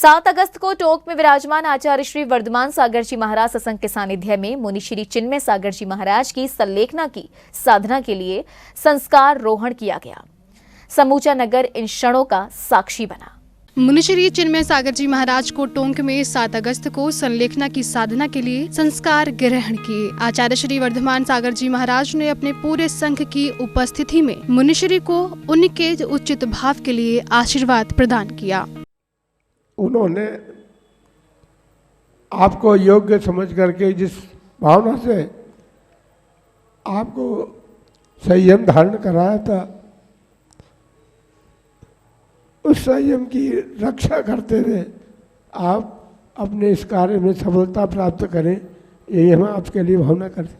7 अगस्त को टोंक में विराजमान आचार्य श्री वर्धमान सागर जी महाराज सत्संग के सानिध्य में मुनि श्री चिन्मय सागर जी महाराज की संलेखना की साधना के लिए संस्कार रोहण किया गया। समूचा नगर इन क्षणों का साक्षी बना। मुनि श्री चिन्मय सागर जी महाराज को टोंक में 7 अगस्त को संलेखना की साधना के लिए संस्कार ग्रहण किए। आचार्य श्री वर्धमान सागर जी महाराज ने अपने पूरे संघ की उपस्थिति में मुनि श्री को उनके उचित भाव के लिए आशीर्वाद प्रदान किया। उन्होंने आपको योग्य समझ करके जिस भावना से आपको संयम धारण कराया था, उस संयम की रक्षा करते हुए आप अपने इस कार्य में सफलता प्राप्त करें, यही हम आपके लिए भावना करते हैं।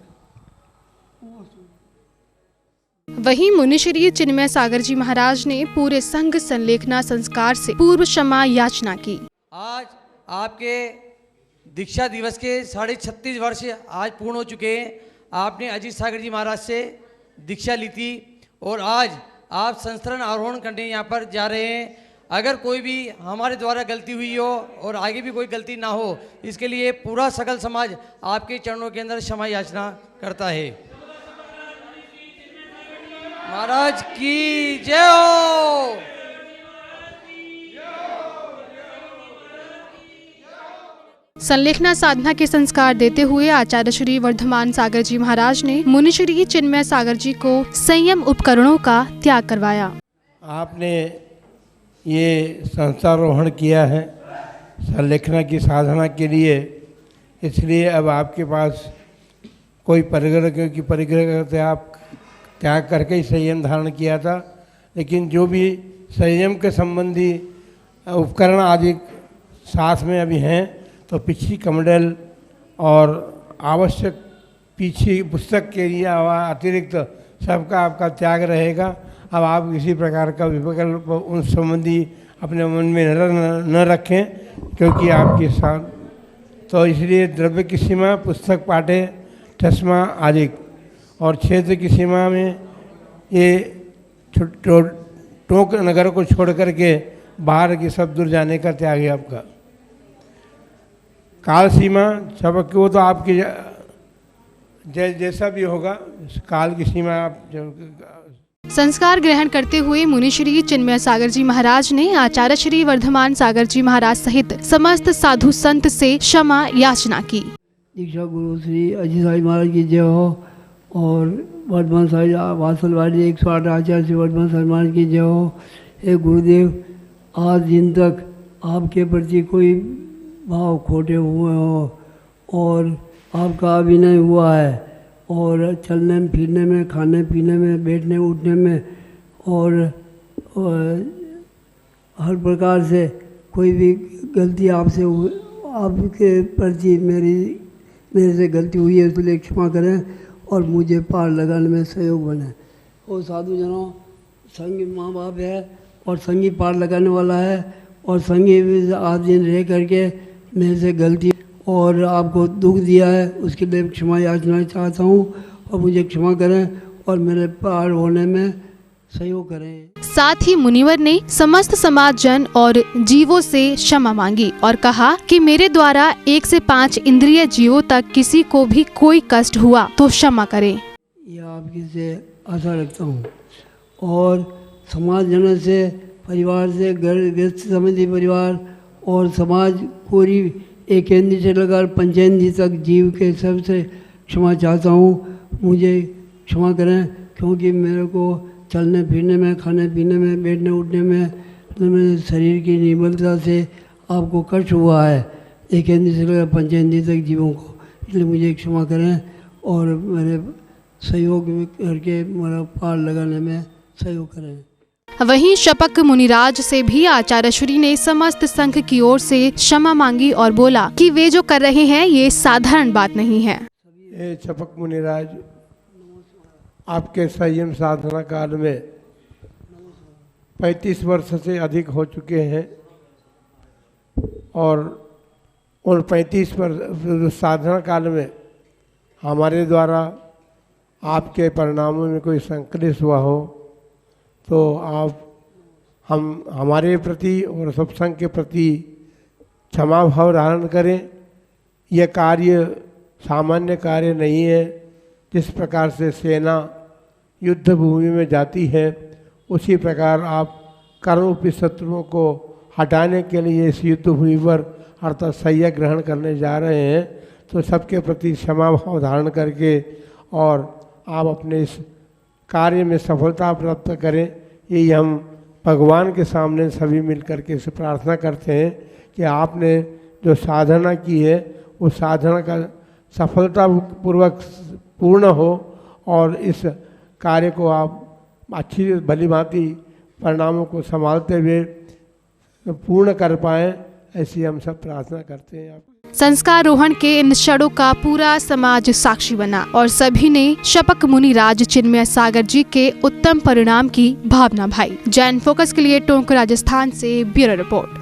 वहीं मुनि श्री चिन्मय सागर जी महाराज ने पूरे संघ संलेखना संस्कार से पूर्व क्षमा याचना की। आज आपके दीक्षा दिवस के 36.5 वर्ष आज पूर्ण हो चुके हैं। आपने अजीत सागर जी महाराज से दीक्षा ली थी और आज आप संस्तरण आरोहण करने यहाँ पर जा रहे हैं। अगर कोई भी हमारे द्वारा गलती हुई हो और आगे भी कोई गलती ना हो, इसके लिए पूरा सकल समाज आपके चरणों के अंदर क्षमा याचना करता है। महाराज की जय हो। संलेखना साधना के संस्कार देते हुए आचार्य श्री वर्धमान सागर जी महाराज ने मुनि श्री चिन्मय सागर जी को संयम उपकरणों का त्याग करवाया। आपने ये संस्थारोहण किया है संलेखना की साधना के लिए, इसलिए अब आपके पास कोई परिग्रह की परिग्रह करते आप त्याग करके ही संयम धारण किया था, लेकिन जो भी संयम के संबंधी उपकरण आदि साथ में अभी हैं, तो पिछली कमंडल और आवश्यक पीछे पुस्तक के लिए अतिरिक्त सबका आपका त्याग रहेगा। अब आप किसी प्रकार का विकल्प उन संबंधी अपने मन में न रखें, क्योंकि आपके साथ तो इसलिए द्रव्य की सीमा, पुस्तक पाठे, चश्मा आदि और क्षेत्र की सीमा में ये टोंक नगर को छोड़ करके बाहर की सब दूर जाने का त्याग है आपका। काल सीमा सब वो तो आपकी जैसा भी होगा, काल की सीमा आप। संस्कार ग्रहण करते हुए मुनि श्री चिन्मय सागर जी महाराज ने आचार्य श्री वर्धमान सागर जी महाराज सहित समस्त साधु संत से क्षमा याचना की। दीक्षा गुरु श्री अजीत सागर महाराज की जय हो और वर्धमान सागर वात्सलवादी 108 आचार्य श्री वर्धमान सागर महाराज की जय हो। हे गुरुदेव, आज दिन तक आपके प्रति कोई भाव खोटे हुए हो और आपका अभिनय हुआ है, और चलने फिरने में, खाने पीने में, बैठने उठने में और हर प्रकार से कोई भी गलती आपसे आपके प्रति मेरे से गलती हुई है, इसलिए क्षमा करें और मुझे पार लगाने में सहयोग बने। और साधुजनों, संगी माँ बाप है और संगी पार लगाने वाला है, और संगी भी आज दिन रह करके मेरे से गलती और आपको दुख दिया है, उसके लिए क्षमा याचना चाहता हूँ और मुझे क्षमा करें और मेरे पार होने में सहयोग करें। साथ ही मुनिवर ने समस्त समाज जन और जीवों से क्षमा मांगी और कहा कि मेरे द्वारा 1 से 5 इंद्रिय जीवों तक किसी को भी कोई कष्ट हुआ तो क्षमा करें। यह आपकी से आशा रखता हूँ और समाज जन से, परिवार से, गृहस्थ संबंधी परिवार और समाज पूरी एक इंद्री से लेकर पंचेंद्री तक जीव के सबसे क्षमा चाहता हूँ। मुझे क्षमा करें, क्योंकि मेरे को चलने फिरने में, खाने पीने में, बैठने उठने में, तो मेरे शरीर की निर्बलता से आपको कष्ट हुआ है, एक इंद्री से लेकर पंचेंद्री तक जीवों को, इसलिए मुझे क्षमा करें और मेरे सहयोग करके मेरा पार लगाने में सहयोग करें। वहीं शपक मुनिराज से भी आचार्य श्री ने समस्त संघ की ओर से क्षमा मांगी और बोला कि वे जो कर रहे हैं ये साधारण बात नहीं है। ये शपक मुनिराज, आपके संयम साधना काल में 35 वर्ष से अधिक हो चुके हैं और उन 35 वर्ष साधना काल में हमारे द्वारा आपके परिणामों में कोई संकलित हुआ हो तो आप हमारे प्रति और सत्संग के प्रति क्षमा भाव धारण करें। यह कार्य सामान्य कार्य नहीं है। जिस प्रकार से सेना युद्ध भूमि में जाती है, उसी प्रकार आप कर्मरूपी शत्रुओं को हटाने के लिए इस युद्ध भूमि पर अर्थात शय्या ग्रहण करने जा रहे हैं। तो सबके प्रति क्षमा भाव धारण करके और आप अपने इस कार्य में सफलता प्राप्त करें, यही हम भगवान के सामने सभी मिल करके इसे प्रार्थना करते हैं कि आपने जो साधना की है उस साधना का सफलतापूर्वक पूर्ण हो और इस कार्य को आप अच्छी भली भांति परिणामों को संभालते हुए पूर्ण कर पाएँ, ऐसी हम सब प्रार्थना करते हैं। आप संस्कार रोहण के इन क्षणों का पूरा समाज साक्षी बना और सभी ने शपक मुनि राज चिन्मय सागर जी के उत्तम परिणाम की भावना भाई। जैन फोकस के लिए टोंक राजस्थान से ब्यूरो रिपोर्ट।